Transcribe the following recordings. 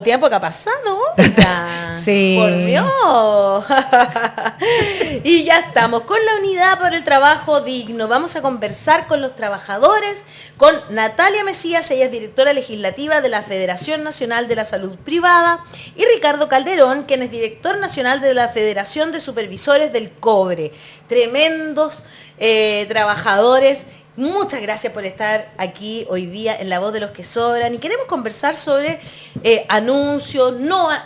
Tiempo que ha pasado, oiga. Sí. Por Dios. Y ya estamos con la Unidad por el Trabajo Digno. Vamos a conversar con los trabajadores, con Natalia Mesías, ella es directora legislativa de la Federación Nacional de la Salud Privada, y Ricardo Calderón, quien es director nacional de la Federación de Supervisores del Cobre. Tremendos trabajadores. Muchas gracias por estar aquí hoy día en La Voz de los que Sobran, y queremos conversar sobre anuncios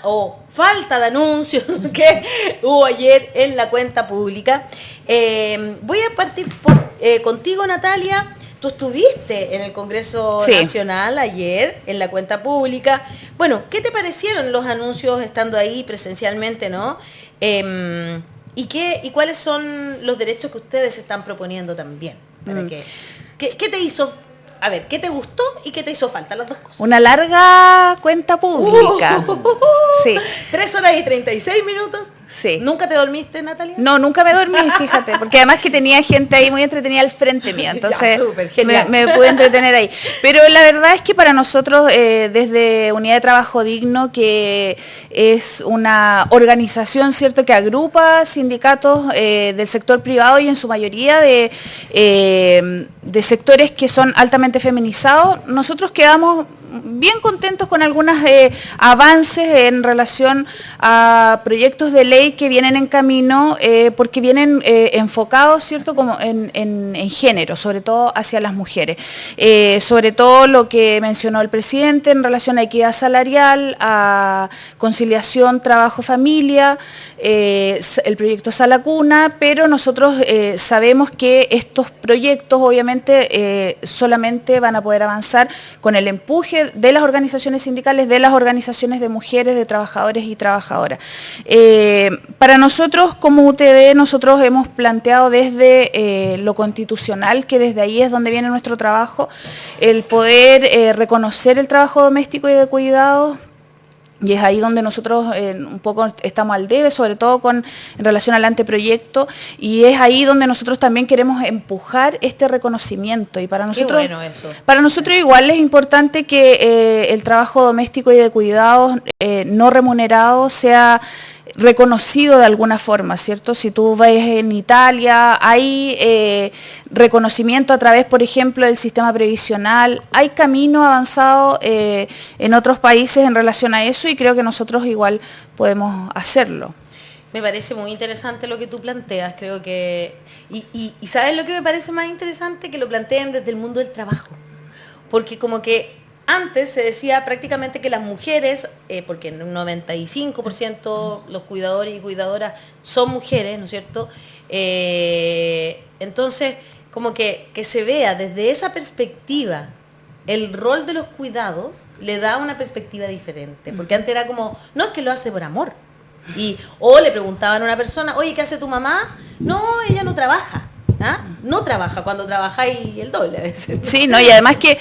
o falta de anuncios que hubo ayer en la cuenta pública. Voy a partir contigo, Natalia. Tú estuviste en el Congreso Nacional ayer en la cuenta pública. Bueno, ¿qué te parecieron los anuncios estando ahí presencialmente, no? ¿Y cuáles son los derechos que ustedes están proponiendo también? ¿Qué te hizo? A ver, ¿qué te gustó y qué te hizo falta? Las dos cosas. Una larga cuenta pública. Sí. 3 horas y 36 minutos. Sí. ¿Nunca te dormiste, Natalia? No, nunca me dormí, fíjate, porque además que tenía gente ahí muy entretenida al frente mío, entonces ya, súper, genial. me pude entretener ahí. Pero la verdad es que para nosotros, desde Unidad de Trabajo Digno, que es una organización, ¿cierto?, que agrupa sindicatos del sector privado y en su mayoría de sectores que son altamente feminizados, nosotros quedamos bien contentos con algunos avances en relación a proyectos de ley que vienen en camino, porque vienen enfocados, ¿cierto?, como en género, sobre todo hacia las mujeres. Sobre todo lo que mencionó el presidente en relación a equidad salarial, a conciliación, trabajo, familia, el proyecto Sala Cuna, pero nosotros sabemos que estos proyectos obviamente solamente van a poder avanzar con el empuje de las organizaciones sindicales, de las organizaciones de mujeres, de trabajadores y trabajadoras. Para nosotros, como UTD, nosotros hemos planteado desde lo constitucional, que desde ahí es donde viene nuestro trabajo, el poder reconocer el trabajo doméstico y de cuidados. Y es ahí donde nosotros un poco estamos al debe, sobre todo en relación al anteproyecto, y es ahí donde nosotros también queremos empujar este reconocimiento. Y para nosotros, qué bueno eso. Para nosotros igual es importante que el trabajo doméstico y de cuidados no remunerado sea reconocido de alguna forma, ¿cierto? Si tú ves en Italia, hay reconocimiento a través, por ejemplo, del sistema previsional, hay camino avanzado en otros países en relación a eso, y creo que nosotros igual podemos hacerlo. Me parece muy interesante lo que tú planteas, creo que... Y ¿sabes lo que me parece más interesante? Que lo planteen desde el mundo del trabajo. Porque como que antes se decía prácticamente que las mujeres, porque en un 95% los cuidadores y cuidadoras son mujeres, ¿no es cierto? Entonces, como que se vea desde esa perspectiva el rol de los cuidados, le da una perspectiva diferente. Porque antes era como, no, es que lo hace por amor. O le preguntaban a una persona, oye, ¿qué hace tu mamá? No, ella no trabaja. ¿Ah? No trabaja, cuando trabajáis el doble a veces. Sí, no, y además que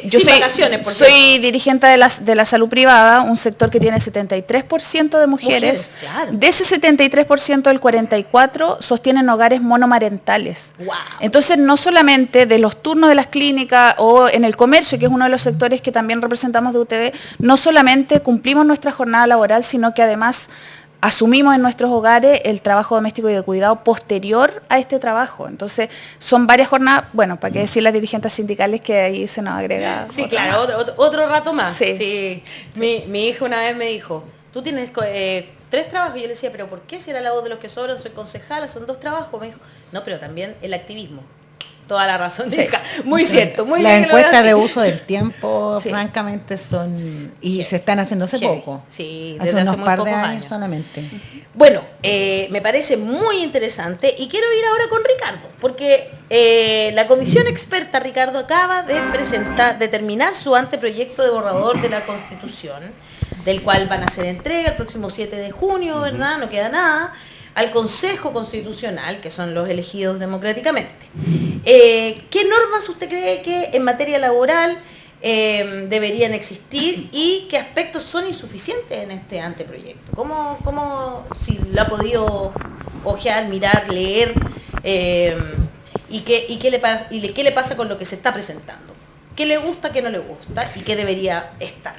yo soy dirigente de la salud privada, un sector que tiene 73% de mujeres. Claro. De ese 73%, el 44% sostienen hogares monomarentales. Wow. Entonces, no solamente de los turnos de las clínicas o en el comercio, que es uno de los sectores que también representamos de UTD, no solamente cumplimos nuestra jornada laboral, sino que además asumimos en nuestros hogares el trabajo doméstico y de cuidado posterior a este trabajo. Entonces, son varias jornadas, bueno, para qué decir las dirigentes sindicales que ahí se nos agrega. Sí, claro, otro rato más. Sí. Sí. Mi hija una vez me dijo, tú tienes 3 trabajos, y yo le decía, pero ¿por qué? Si era La Voz de los que Sobran, soy concejala, son 2 trabajos. Me dijo, no, pero también el activismo. Toda la razón, sí. Muy cierto, muy bien. Las encuestas de uso del tiempo, francamente, son... Y se están haciendo hace poco. Sí, hace unos par de años solamente. Bueno, me parece muy interesante, y quiero ir ahora con Ricardo, porque la comisión experta, Ricardo, acaba de terminar su anteproyecto de borrador de la Constitución, del cual van a hacer entrega el próximo 7 de junio, ¿verdad? No queda nada, al Consejo Constitucional, que son los elegidos democráticamente. ¿Qué normas usted cree que en materia laboral deberían existir, y qué aspectos son insuficientes en este anteproyecto? ¿Cómo si lo ha podido ojear, mirar, leer, y qué le pasa con lo que se está presentando? ¿Qué le gusta, qué no le gusta y qué debería estar?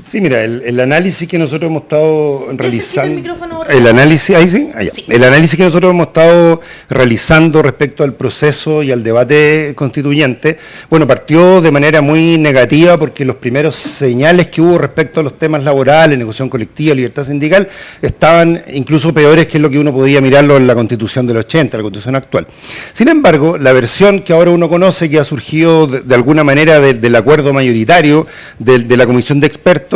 Sí, mira, el análisis que nosotros hemos estado realizando, el análisis, ahí sí, allá. Sí. El análisis que nosotros hemos estado realizando respecto al proceso y al debate constituyente, bueno, partió de manera muy negativa porque los primeros señales que hubo respecto a los temas laborales, negociación colectiva, libertad sindical, estaban incluso peores que lo que uno podía mirarlo en la Constitución del 80, la Constitución actual. Sin embargo, la versión que ahora uno conoce, que ha surgido de alguna manera del acuerdo mayoritario de la Comisión de Expertos,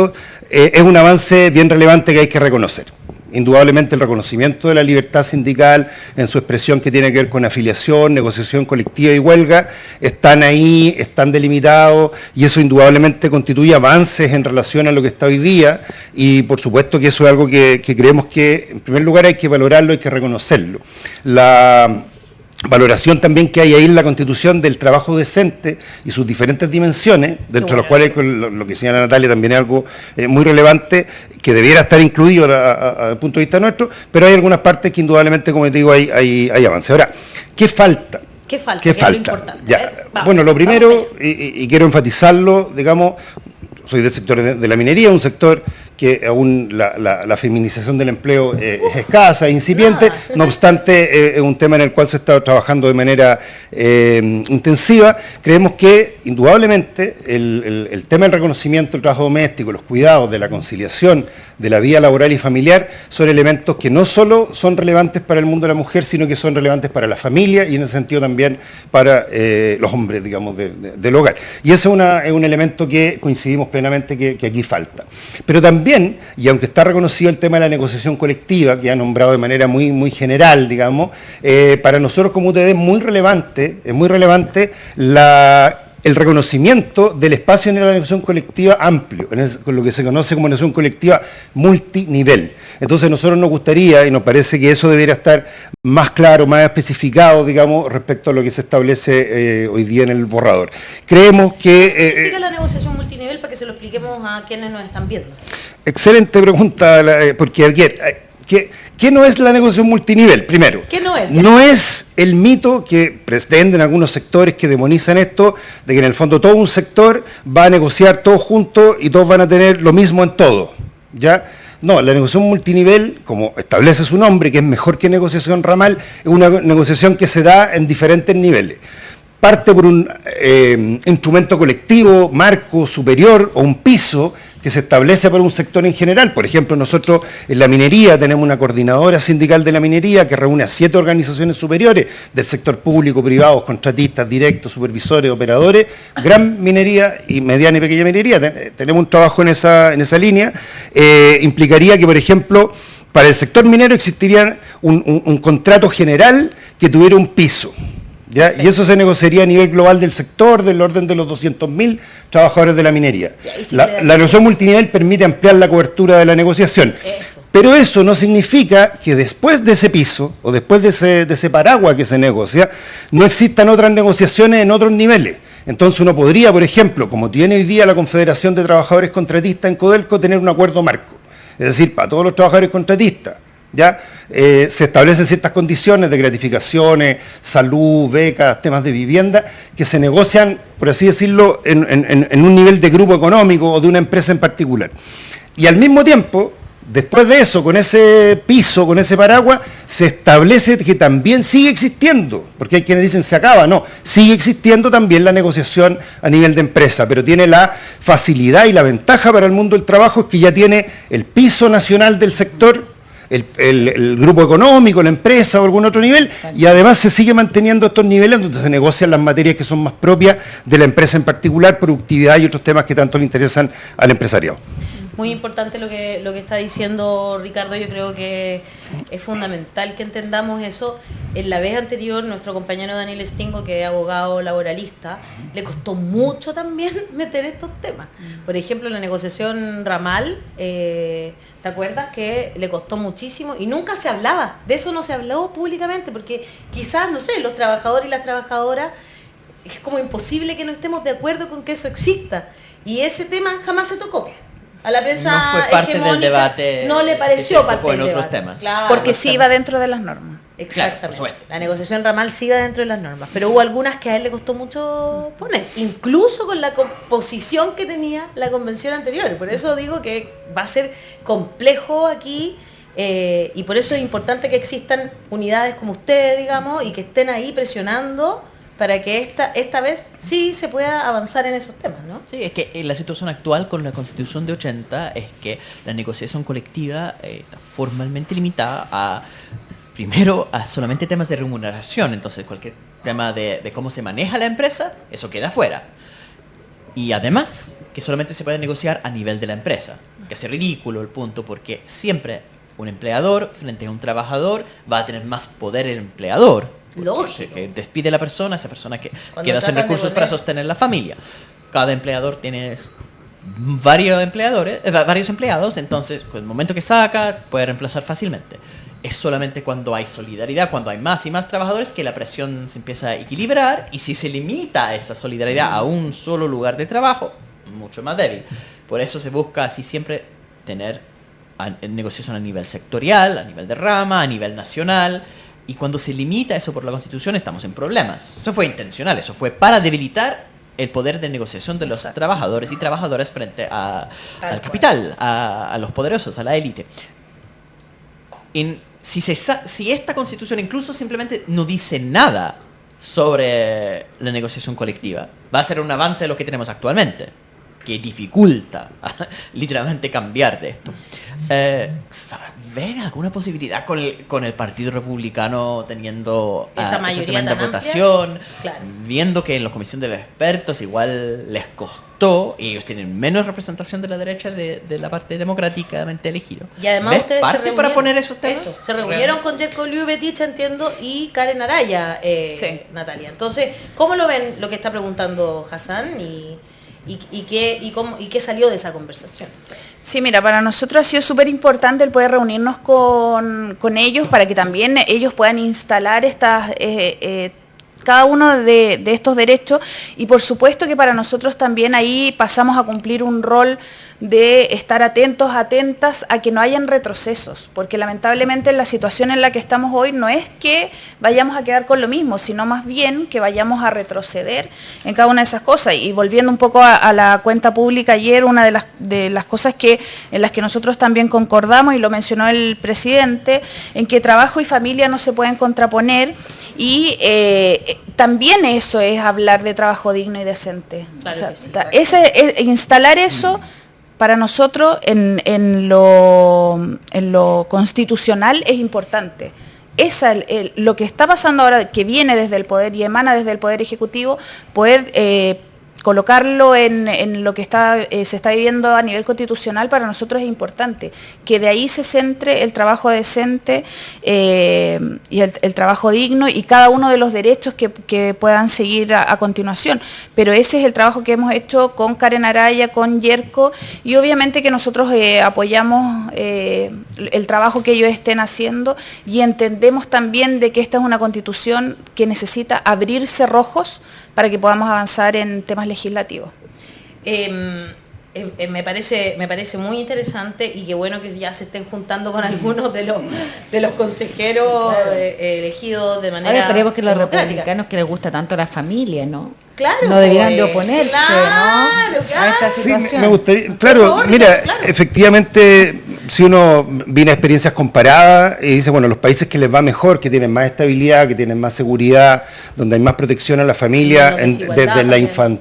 es un avance bien relevante que hay que reconocer. Indudablemente el reconocimiento de la libertad sindical en su expresión que tiene que ver con afiliación, negociación colectiva y huelga, están ahí, están delimitados y eso indudablemente constituye avances en relación a lo que está hoy día y por supuesto que eso es algo que creemos que en primer lugar hay que valorarlo, hay que reconocerlo. La valoración también que hay ahí en la Constitución del trabajo decente y sus diferentes dimensiones, dentro de los cuales lo que señala Natalia también es algo muy relevante, que debiera estar incluido desde el punto de vista nuestro, pero hay algunas partes que indudablemente, como te digo, hay avance. Ahora, ¿qué falta? ¿Qué falta? ¿Qué falta? Es lo importante. Bueno, lo primero, y quiero enfatizarlo, digamos, soy del sector de la minería, un sector que aún la feminización del empleo es escasa, incipiente, no obstante es un tema en el cual se está trabajando de manera intensiva. Creemos que indudablemente el tema del reconocimiento del trabajo doméstico, los cuidados, de la conciliación, de la vida laboral y familiar, son elementos que no solo son relevantes para el mundo de la mujer, sino que son relevantes para la familia y en ese sentido también para los hombres, digamos, del hogar. Y ese es un elemento que coincidimos plenamente que aquí falta. Pero también, y aunque está reconocido el tema de la negociación colectiva, que ha nombrado de manera muy, muy general, digamos, para nosotros como UTD es muy relevante el reconocimiento del espacio en la negociación colectiva amplio, con lo que se conoce como negociación colectiva multinivel. Entonces nosotros nos gustaría, y nos parece que eso debería estar más claro, más especificado, digamos, respecto a lo que se establece hoy día en el borrador. Creemos que... ¿Qué significa la negociación multinivel para que se lo expliquemos a quienes nos están viendo? Excelente pregunta, porque ayer... ¿Qué no es la negociación multinivel? Primero, ¿qué no es? No es el mito que pretenden algunos sectores que demonizan esto, de que en el fondo todo un sector va a negociar todos juntos y todos van a tener lo mismo en todo, ¿ya? No, la negociación multinivel, como establece su nombre, que es mejor que negociación ramal, es una negociación que se da en diferentes niveles. Parte por un instrumento colectivo, marco, superior o un piso que se establece para un sector en general. Por ejemplo, nosotros en la minería tenemos una coordinadora sindical de la minería que reúne a 7 organizaciones superiores del sector público, privados, contratistas, directos, supervisores, operadores, gran minería y mediana y pequeña minería. Tenemos un trabajo en esa línea. Implicaría que, por ejemplo, para el sector minero existiría un contrato general que tuviera un piso. ¿Ya? Y eso se negociaría a nivel global del sector, del orden de los 200.000 trabajadores de la minería. La negociación multinivel permite ampliar la cobertura de la negociación. Pero eso no significa que después de ese piso, o después de ese paraguas que se negocia, no existan otras negociaciones en otros niveles. Entonces uno podría, por ejemplo, como tiene hoy día la Confederación de Trabajadores Contratistas en Codelco, tener un acuerdo marco. Es decir, para todos los trabajadores contratistas. ¿Ya? Se establecen ciertas condiciones de gratificaciones, salud, becas, temas de vivienda, que se negocian, por así decirlo, en un nivel de grupo económico o de una empresa en particular. Y al mismo tiempo, después de eso, con ese piso, con ese paraguas, se establece que también sigue existiendo, porque hay quienes dicen se acaba, no, sigue existiendo también la negociación a nivel de empresa, pero tiene la facilidad y la ventaja para el mundo del trabajo, es que ya tiene el piso nacional del sector, el grupo económico, la empresa o algún otro nivel, y además se sigue manteniendo estos niveles donde se negocian las materias que son más propias de la empresa en particular, productividad y otros temas que tanto le interesan al empresariado. Muy importante lo que está diciendo Ricardo, yo creo que es fundamental que entendamos eso. En la vez anterior, nuestro compañero Daniel Stingo, que es abogado laboralista, le costó mucho también meter estos temas. Por ejemplo, la negociación ramal, ¿te acuerdas? Que le costó muchísimo y nunca se hablaba, de eso no se habló públicamente, porque quizás, no sé, los trabajadores y las trabajadoras, es como imposible que no estemos de acuerdo con que eso exista. Y ese tema jamás se tocó. A la prensa no fue parte del debate, no le pareció parte del del otros debate. temas. Claro, porque sí iba dentro de las normas. Exactamente. Claro, por supuesto. La negociación ramal sigue dentro de las normas, pero hubo algunas que a él le costó mucho poner, incluso con la composición que tenía la convención anterior. Por eso digo que va a ser complejo aquí y por eso es importante que existan unidades como ustedes, digamos, y que estén ahí presionando para que esta vez sí se pueda avanzar en esos temas, ¿no? Sí, es que la situación actual con la Constitución de 80 es que la negociación colectiva está formalmente limitada a, primero, a solamente temas de remuneración. Entonces, cualquier tema de cómo se maneja la empresa, eso queda fuera. Y además, que solamente se puede negociar a nivel de la empresa. Que hace ridículo el punto, porque siempre un empleador frente a un trabajador va a tener más poder el empleador. Lógico. Que despide a la persona, esa persona que Cuando queda sin tratan de recursos poner- para sostener la familia. Cada empleador tiene varios empleados, entonces el momento que saca puede reemplazar fácilmente. Es solamente cuando hay solidaridad, cuando hay más y más trabajadores, que la presión se empieza a equilibrar, y si se limita esa solidaridad a un solo lugar de trabajo, mucho más débil. Por eso se busca así siempre tener negociación a nivel sectorial, a nivel de rama, a nivel nacional. Y cuando se limita eso por la Constitución, estamos en problemas. Eso fue intencional, eso fue para debilitar el poder de negociación de los trabajadores y trabajadoras frente al capital, a los poderosos, a la élite. Si esta Constitución incluso simplemente no dice nada sobre la negociación colectiva, va a ser un avance de lo que tenemos actualmente, que dificulta literalmente cambiar de esto. ¿Ven alguna posibilidad con el Partido Republicano teniendo Esa mayoría tremenda tan amplia? votación? Claro. Viendo que en la comisión de los expertos igual les costó, y ellos tienen menos representación de la derecha de la parte democráticamente elegida. Y además ¿Ves ustedes parte se reunieron, para poner esos temas? Eso, se reunieron con Jerko Liu Betich, entiendo, y Karen Araya, Sí. Natalia. Entonces, ¿cómo lo ven lo que está preguntando Hassan y qué salió de esa conversación? Sí, mira, para nosotros ha sido súper importante el poder reunirnos con ellos para que también ellos puedan instalar cada uno de estos derechos, y por supuesto que para nosotros también ahí pasamos a cumplir un rol de estar atentas a que no hayan retrocesos, porque lamentablemente la situación en la que estamos hoy no es que vayamos a quedar con lo mismo, sino más bien que vayamos a retroceder en cada una de esas cosas. Y volviendo un poco a la cuenta pública ayer, una de las cosas en las que nosotros también concordamos, y lo mencionó el presidente, en que trabajo y familia no se pueden contraponer, y también eso es hablar de trabajo digno y decente. Claro O sea, que sí. instalar eso para nosotros en lo constitucional es importante. Lo que está pasando ahora, que viene desde el Poder y emana desde el Poder Ejecutivo, poder colocarlo en lo que se está viviendo a nivel constitucional, para nosotros es importante. Que de ahí se centre el trabajo decente y el trabajo digno, y cada uno de los derechos que puedan seguir a continuación. Pero ese es el trabajo que hemos hecho con Karen Araya, con Jerko, y obviamente que nosotros apoyamos el trabajo que ellos estén haciendo, y entendemos también de que esta es una constitución que necesita abrir cerrojos para que podamos avanzar en temas legislativos. Me parece muy interesante, y qué bueno que ya se estén juntando con algunos de los consejeros elegidos de manera Ahora esperemos que los democrática. republicanos, que les gusta tanto la familia, ¿no? Claro, No debieran de pues, oponerse, claro, ¿no? claro. A esta Sí, situación. me gustaría, Por claro, favor, mira, Ricardo, claro. efectivamente, si uno viene a experiencias comparadas y dice, bueno, los países que les va mejor, que tienen más estabilidad, que tienen más seguridad, donde hay más protección a la familia, Menos desigualdad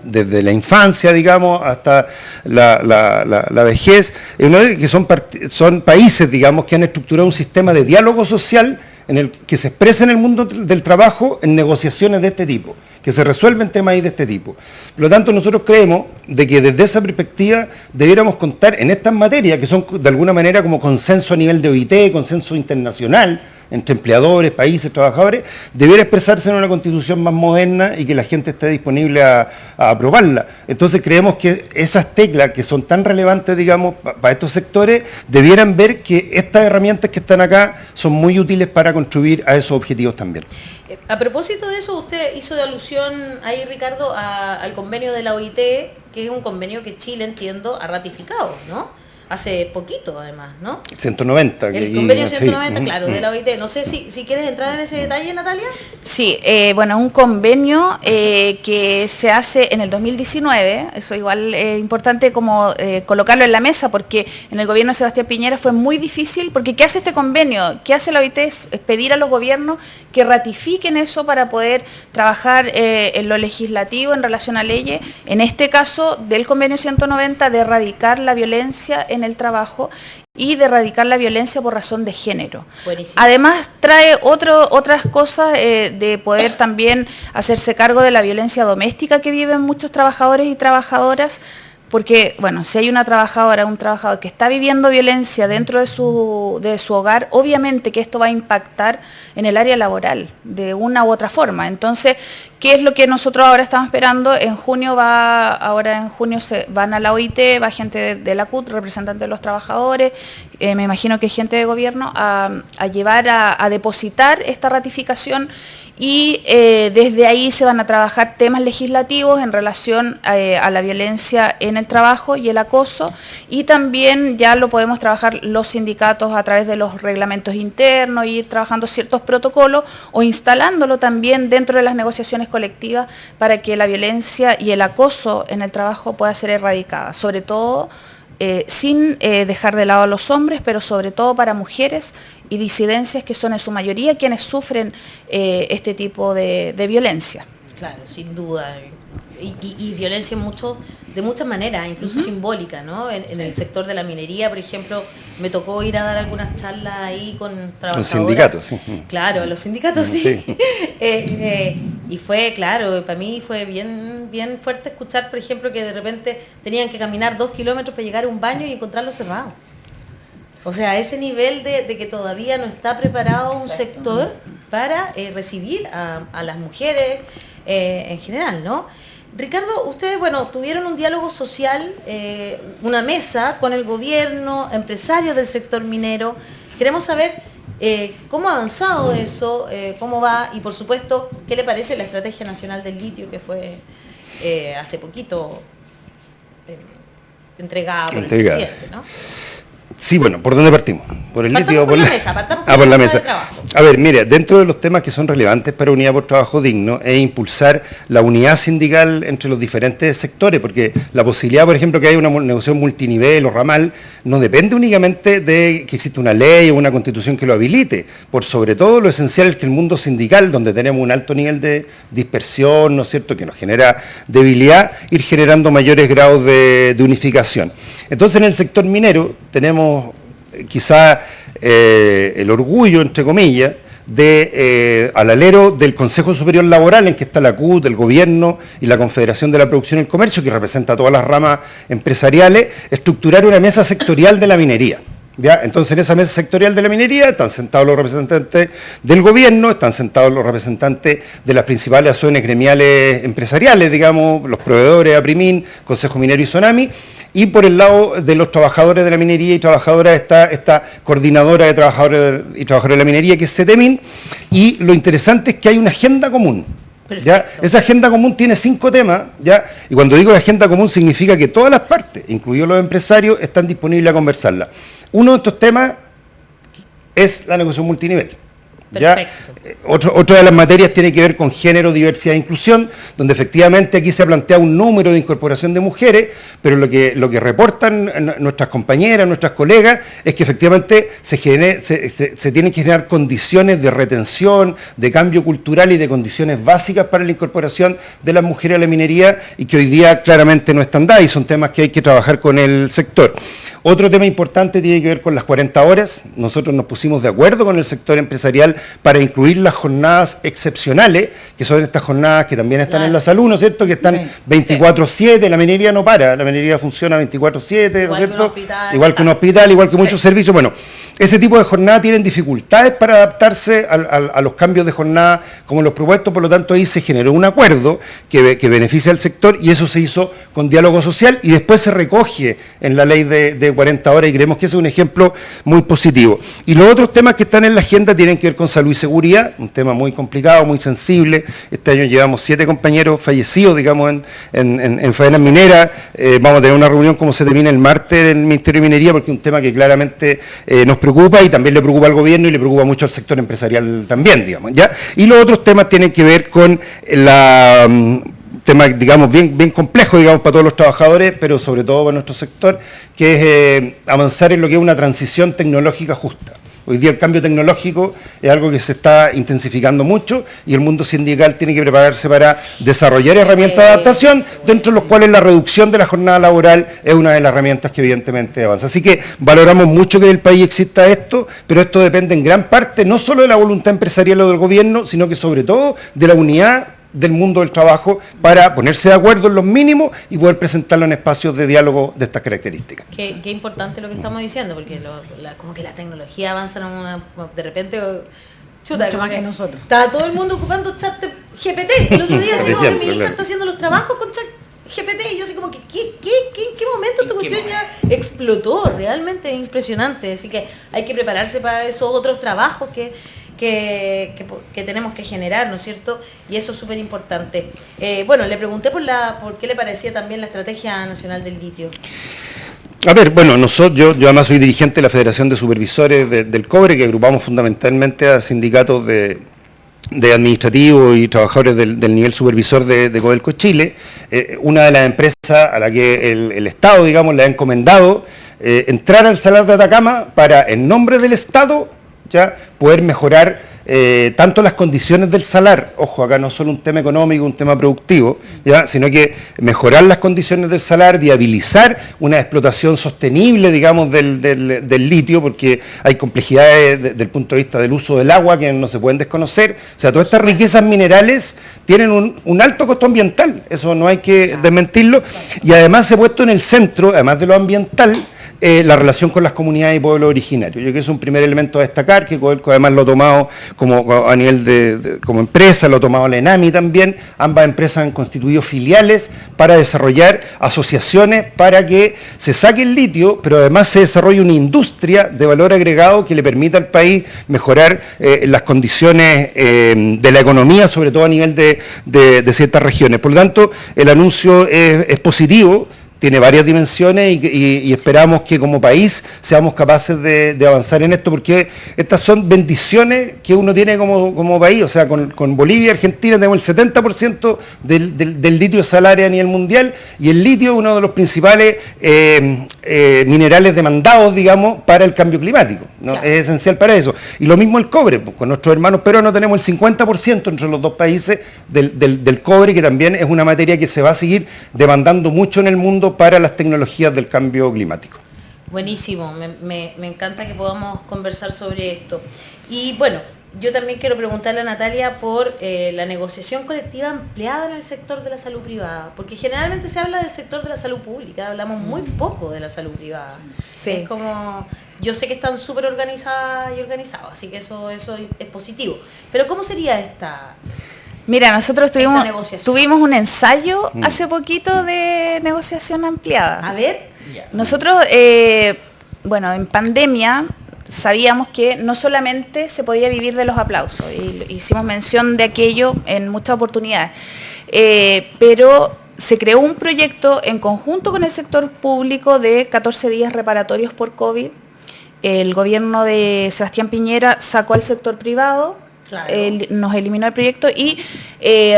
desde la infancia, digamos, hasta la vejez, que son países, digamos, que han estructurado un sistema de diálogo social en el que se expresa en el mundo del trabajo en negociaciones de este tipo, que se resuelven temas ahí de este tipo. Por lo tanto, nosotros creemos de que desde esa perspectiva debiéramos contar en estas materias, que son de alguna manera como consenso a nivel de OIT, consenso internacional, entre empleadores, países, trabajadores, debiera expresarse en una constitución más moderna y que la gente esté disponible a aprobarla. Entonces creemos que esas teclas que son tan relevantes, digamos, para estos sectores, debieran ver que estas herramientas que están acá son muy útiles para contribuir a esos objetivos también. A propósito de eso, usted hizo de alusión ahí, Ricardo, al convenio de la OIT, que es un convenio que Chile, entiendo, ha ratificado, ¿no? hace poquito además, ¿no? 190. El convenio 190, claro, de la OIT. No sé si quieres entrar en ese detalle, Natalia. Sí, bueno, un convenio que se hace en el 2019, eso igual es importante como colocarlo en la mesa, porque en el gobierno de Sebastián Piñera fue muy difícil, porque ¿qué hace este convenio? ¿Qué hace la OIT? Es pedir a los gobiernos que ratifiquen eso para poder trabajar en lo legislativo en relación a leyes, en este caso del convenio 190, de erradicar la violencia en el trabajo y de erradicar la violencia por razón de género. Buenísimo. Además trae otras cosas de poder también hacerse cargo de la violencia doméstica que viven muchos trabajadores y trabajadoras, porque, bueno, si hay una trabajadora, un trabajador que está viviendo violencia dentro de su hogar, obviamente que esto va a impactar en el área laboral de una u otra forma. Entonces, ¿qué es lo que nosotros ahora estamos esperando? En junio se van a la OIT, va gente de la CUT, representante de los trabajadores, me imagino que gente de gobierno, a llevar a depositar esta ratificación y desde ahí se van a trabajar temas legislativos en relación a la violencia en el trabajo y el acoso, y también ya lo podemos trabajar los sindicatos a través de los reglamentos internos, ir trabajando ciertos protocolos o instalándolo también dentro de las negociaciones colectivas para que la violencia y el acoso en el trabajo pueda ser erradicada, sobre todo sin dejar de lado a los hombres, pero sobre todo para mujeres y disidencias que son en su mayoría quienes sufren este tipo de violencia. Claro, sin duda. Y violencia de muchas maneras, incluso simbólica, ¿no? En el sector de la minería, por ejemplo, me tocó ir a dar algunas charlas ahí con trabajadoras. Los sindicatos, sí. Claro, los sindicatos sí. Y fue, claro, para mí fue bien fuerte escuchar, por ejemplo, que de repente tenían que caminar 2 kilómetros para llegar a un baño y encontrarlo cerrado. O sea, ese nivel de que todavía no está preparado un sector para recibir a las mujeres en general, ¿no? Ricardo, ustedes, bueno, tuvieron un diálogo social, una mesa con el gobierno, empresarios del sector minero. Queremos saber cómo ha avanzado eso, cómo va y, por supuesto, qué le parece la Estrategia Nacional del Litio que fue hace poquito entregada por el presidente, ¿no? Sí, bueno, ¿por dónde partimos? ¿Por el litio o por la mesa? Por la mesa. A ver, mire, dentro de los temas que son relevantes para Unidad por Trabajo Digno es impulsar la unidad sindical entre los diferentes sectores, porque la posibilidad, por ejemplo, que haya una negociación multinivel o ramal, no depende únicamente de que exista una ley o una constitución que lo habilite. Por sobre todo, lo esencial es que el mundo sindical, donde tenemos un alto nivel de dispersión, ¿no es cierto?, que nos genera debilidad, ir generando mayores grados de unificación. Entonces, en el sector minero tenemos quizá el orgullo, entre comillas, al alero del Consejo Superior Laboral, en que está la CUT, el Gobierno y la Confederación de la Producción y el Comercio, que representa a todas las ramas empresariales, estructurar una mesa sectorial de la minería. ¿Ya? Entonces, en esa mesa sectorial de la minería están sentados los representantes del gobierno, están sentados los representantes de las principales asociaciones gremiales empresariales, digamos, los proveedores, APRIMIN, Consejo Minero y SONAMI, y por el lado de los trabajadores de la minería y trabajadoras está esta coordinadora de trabajadores y trabajadoras de la minería, que es CETEMIN, y lo interesante es que hay una agenda común. ¿Ya? Esa agenda común tiene 5 temas, ¿ya? Y cuando digo agenda común significa que todas las partes, incluidos los empresarios, están disponibles a conversarla. Uno de estos temas es la negociación multinivel. ¿Ya? Otra de las materias tiene que ver con género, diversidad e inclusión, donde efectivamente aquí se plantea un número de incorporación de mujeres, pero lo que reportan nuestras compañeras, nuestras colegas, es que efectivamente se tienen que generar condiciones de retención, de cambio cultural y de condiciones básicas para la incorporación de las mujeres a la minería, y que hoy día claramente no están dadas, y son temas que hay que trabajar con el sector. Otro tema importante tiene que ver con las 40 horas. Nosotros nos pusimos de acuerdo con el sector empresarial para incluir las jornadas excepcionales, que son estas jornadas que también están en la salud, ¿no es cierto?, que están 24/7, la minería no para, la minería funciona 24/7, ¿no es cierto? Igual que un hospital, igual que muchos servicios. Bueno, ese tipo de jornada tienen dificultades para adaptarse a los cambios de jornada como los propuestos, por lo tanto ahí se generó un acuerdo que beneficia al sector y eso se hizo con diálogo social y después se recoge en la ley de 40 horas y creemos que ese es un ejemplo muy positivo. Y los otros temas que están en la agenda tienen que ver con salud y seguridad, un tema muy complicado, muy sensible. Este año llevamos 7 compañeros fallecidos, digamos, en faenas mineras. Vamos a tener una reunión como se termina el martes en el Ministerio de Minería porque es un tema que claramente nos preocupa y también le preocupa al gobierno y le preocupa mucho al sector empresarial también, digamos, ¿ya? Y los otros temas tienen que ver con tema, digamos, bien complejo, digamos, para todos los trabajadores, pero sobre todo para nuestro sector, que es avanzar en lo que es una transición tecnológica justa. Hoy día el cambio tecnológico es algo que se está intensificando mucho y el mundo sindical tiene que prepararse para desarrollar herramientas de adaptación, dentro de los cuales la reducción de la jornada laboral es una de las herramientas que evidentemente avanza. Así que valoramos mucho que en el país exista esto, pero esto depende en gran parte no solo de la voluntad empresarial o del gobierno, sino que sobre todo de la unidad del mundo del trabajo para ponerse de acuerdo en los mínimos y poder presentarlo en espacios de diálogo de estas características. Qué importante lo que estamos diciendo, porque como que la tecnología avanza de repente... Chuta, mucho más que nosotros. Está todo el mundo ocupando chat GPT. El otro día así como que mi hija está haciendo los trabajos con chat GPT y yo así como que ¿en qué momento esta cuestión ya explotó? Realmente impresionante. Así que hay que prepararse para esos otros trabajos que tenemos que generar, ¿no es cierto? Y eso es súper importante. Bueno, le pregunté por qué le parecía también la Estrategia Nacional del Litio. A ver, bueno, yo además soy dirigente de la Federación de Supervisores del Cobre, que agrupamos fundamentalmente a sindicatos de administrativos y trabajadores del nivel supervisor de Codelco Chile. Una de las empresas a la que el Estado, digamos, le ha encomendado entrar al Salar de Atacama para, en nombre del Estado, ya poder mejorar tanto las condiciones del salar, ojo, acá no solo un tema económico, un tema productivo, ya, sino que mejorar las condiciones del salar, viabilizar una explotación sostenible, digamos, del litio, porque hay complejidades desde el punto de vista del uso del agua que no se pueden desconocer. O sea, todas estas riquezas minerales tienen un alto costo ambiental, eso no hay que desmentirlo, y además se ha puesto en el centro, además de lo ambiental, la relación con las comunidades y pueblos originarios. Yo creo que es un primer elemento a destacar, que Codelco además lo ha tomado como a nivel como empresa, lo ha tomado la ENAMI también. Ambas empresas han constituido filiales para desarrollar asociaciones para que se saque el litio, pero además se desarrolle una industria de valor agregado que le permita al país mejorar las condiciones de la economía, sobre todo a nivel de ciertas regiones. Por lo tanto, el anuncio es positivo. Tiene varias dimensiones y esperamos que como país seamos capaces de avanzar en esto, porque estas son bendiciones que uno tiene como país. O sea, con Bolivia y Argentina tenemos el 70% del litio salario a nivel mundial, y el litio es uno de los principales minerales demandados, digamos, para el cambio climático, ¿no? Claro. Es esencial para eso. Y lo mismo el cobre, pues, con nuestros hermanos peruanos tenemos el 50% entre los dos países del cobre, que también es una materia que se va a seguir demandando mucho en el mundo para las tecnologías del cambio climático. Buenísimo, me encanta que podamos conversar sobre esto. Y bueno, yo también quiero preguntarle a Natalia por la negociación colectiva ampliada en el sector de la salud privada, porque generalmente se habla del sector de la salud pública, hablamos muy poco de la salud privada. Sí. Es como, yo sé que están súper organizadas y organizados, así que eso es positivo. Pero ¿cómo sería esta? Mira, nosotros tuvimos un ensayo hace poquito de negociación ampliada. A ver. Nosotros, bueno, en pandemia sabíamos que no solamente se podía vivir de los aplausos, y hicimos mención de aquello en muchas oportunidades, pero se creó un proyecto en conjunto con el sector público de 14 días reparatorios por COVID. El gobierno de Sebastián Piñera sacó al sector privado. Claro. Nos eliminó el proyecto y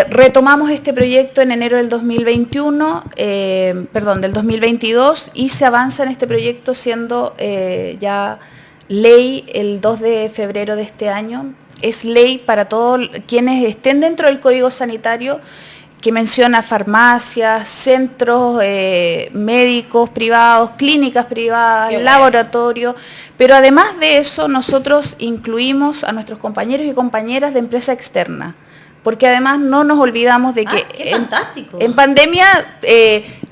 retomamos este proyecto en enero del 2021, del 2022, y se avanza en este proyecto siendo ya ley el 2 de febrero de este año. Es ley para todos quienes estén dentro del Código Sanitario, que menciona farmacias, centros médicos privados, clínicas privadas, laboratorios, pero además de eso nosotros incluimos a nuestros compañeros y compañeras de empresa externa, porque además no nos olvidamos de que qué fantástico. En pandemia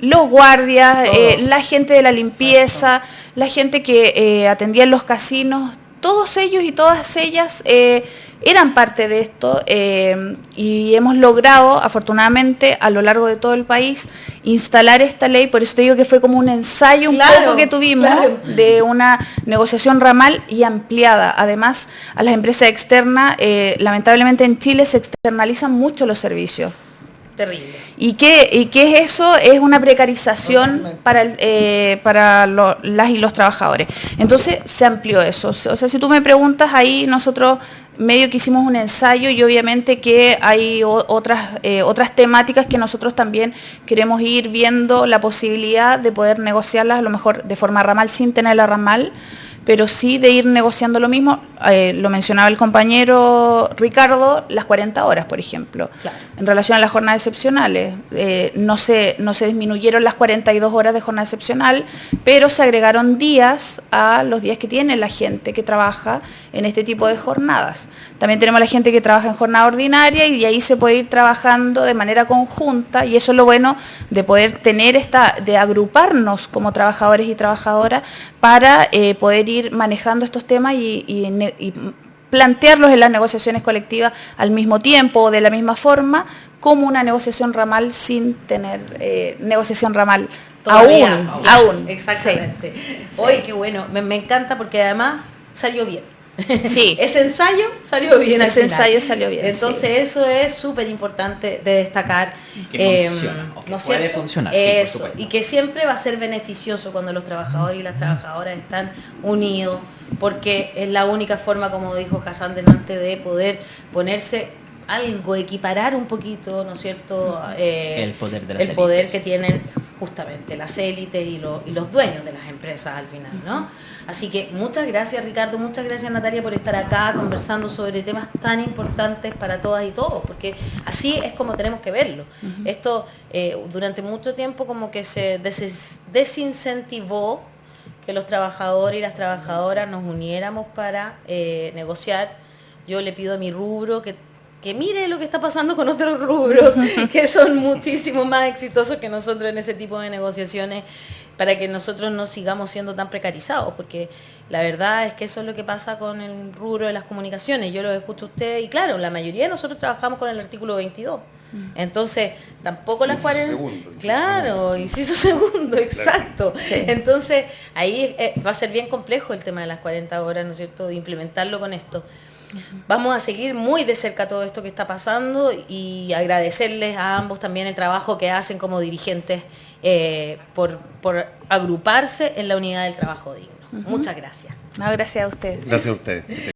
los guardias, la gente de la limpieza, la gente que atendía en los casinos, todos ellos y todas ellas eran parte de esto y hemos logrado, afortunadamente, a lo largo de todo el país, instalar esta ley. Por eso te digo que fue como un ensayo un poco que tuvimos de una negociación ramal y ampliada. Además, a las empresas externas, lamentablemente en Chile se externalizan mucho los servicios. Terrible. ¿Y qué es eso? Es una precarización para las y los trabajadores. Entonces se amplió eso. O sea, si tú me preguntas, ahí nosotros medio que hicimos un ensayo y obviamente que hay otras temáticas que nosotros también queremos ir viendo la posibilidad de poder negociarlas a lo mejor de forma ramal sin tener la ramal, pero sí de ir negociando lo mismo. Lo mencionaba el compañero Ricardo, las 40 horas, por ejemplo. Claro. En relación a las jornadas excepcionales, no se disminuyeron las 42 horas de jornada excepcional, pero se agregaron días a los días que tiene la gente que trabaja en este tipo de jornadas. También tenemos la gente que trabaja en jornada ordinaria y ahí se puede ir trabajando de manera conjunta, y eso es lo bueno de poder tener de agruparnos como trabajadores y trabajadoras para poder ir manejando estos temas y plantearlos en las negociaciones colectivas al mismo tiempo o de la misma forma como una negociación ramal sin tener negociación ramal aún. Exactamente. Sí. Oye, qué bueno, me encanta porque además salió bien. Sí. Ese ensayo salió bien. Ese ensayo salió bien. Entonces eso es súper importante de destacar. Que funciona, o que puede funcionar, sí, por supuesto. Y que siempre va a ser beneficioso cuando los trabajadores y las trabajadoras están unidos, porque es la única forma, como dijo Hassan delante, de poder ponerse algo, equiparar un poquito, ¿no es cierto? El poder de las el poder élites. que tienen justamente las élites y los dueños de las empresas al final, ¿no? Así que muchas gracias, Ricardo, muchas gracias, Natalia, por estar acá conversando sobre temas tan importantes para todas y todos, porque así es como tenemos que verlo. Esto durante mucho tiempo como que se desincentivó que los trabajadores y las trabajadoras nos uniéramos para negociar. Yo le pido a mi rubro que mire lo que está pasando con otros rubros que son muchísimo más exitosos que nosotros en ese tipo de negociaciones, para que nosotros no sigamos siendo tan precarizados, porque la verdad es que eso es lo que pasa con el rubro de las comunicaciones. Yo lo escucho a ustedes y claro, la mayoría de nosotros trabajamos con el artículo 22. Entonces, tampoco las 40... Claro, inciso segundo, exacto. Sí. Entonces, ahí va a ser bien complejo el tema de las 40 horas, ¿no es cierto?, de implementarlo con esto. Vamos a seguir muy de cerca todo esto que está pasando y agradecerles a ambos también el trabajo que hacen como dirigentes por agruparse en la unidad del trabajo digno. Muchas gracias. No, gracias a ustedes. Gracias a ustedes.